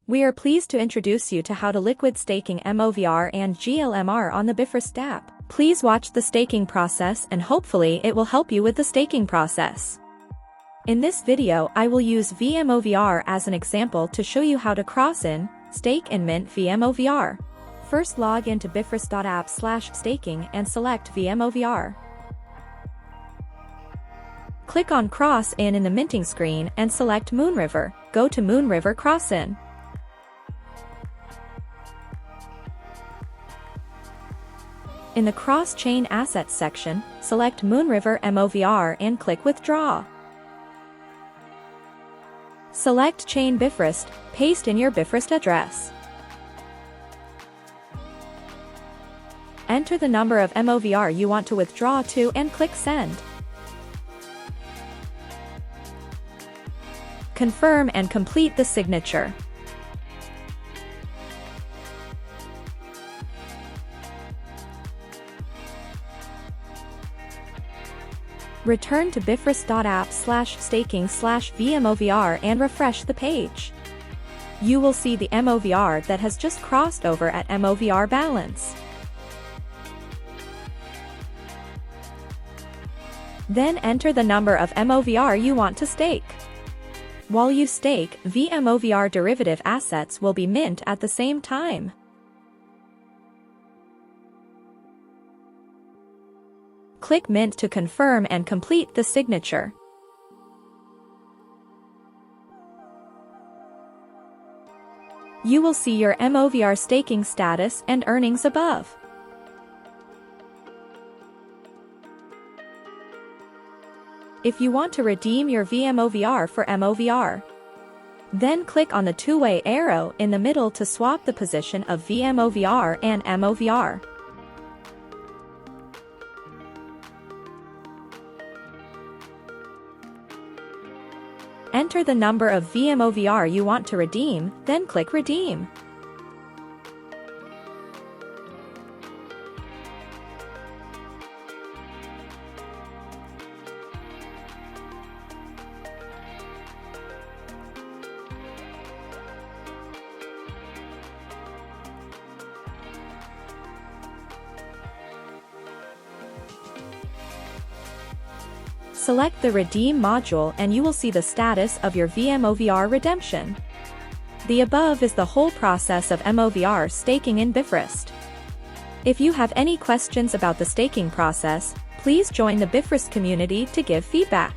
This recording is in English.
We are pleased to introduce you to how to liquid staking MOVR and GLMR on the Bifrost Dapp. Please watch the staking process and hopefully it will help you with the staking process. In this video I will use VMOVR as an example to show you how to cross in, stake and mint VMOVR. First log into bifrost.app/staking and select VMOVR. Click on Cross in the minting screen and select Moonriver. Go to Moonriver Cross In. In the Cross-Chain Assets section, select Moonriver MOVR and click Withdraw. Select Chain Bifrost, paste in your Bifrost address. Enter the number of MOVR you want to withdraw to and click Send. Confirm and complete the signature. Return to bifrost.app/staking/VMOVR and refresh the page. You will see the MOVR that has just crossed over at MOVR balance. Then enter the number of MOVR you want to stake. While you stake, VMOVR derivative assets will be mint at the same time. Click Mint to confirm and complete the signature. You will see your MOVR staking status and earnings above. If you want to redeem your VMOVR for MOVR, then click on the two-way arrow in the middle to swap the position of VMOVR and MOVR. Enter the number of VMOVR you want to redeem, then click Redeem. Select the Redeem module and you will see the status of your VMOVR redemption. The above is the whole process of MOVR staking in Bifrost. If you have any questions about the staking process, please join the Bifrost community to give feedback.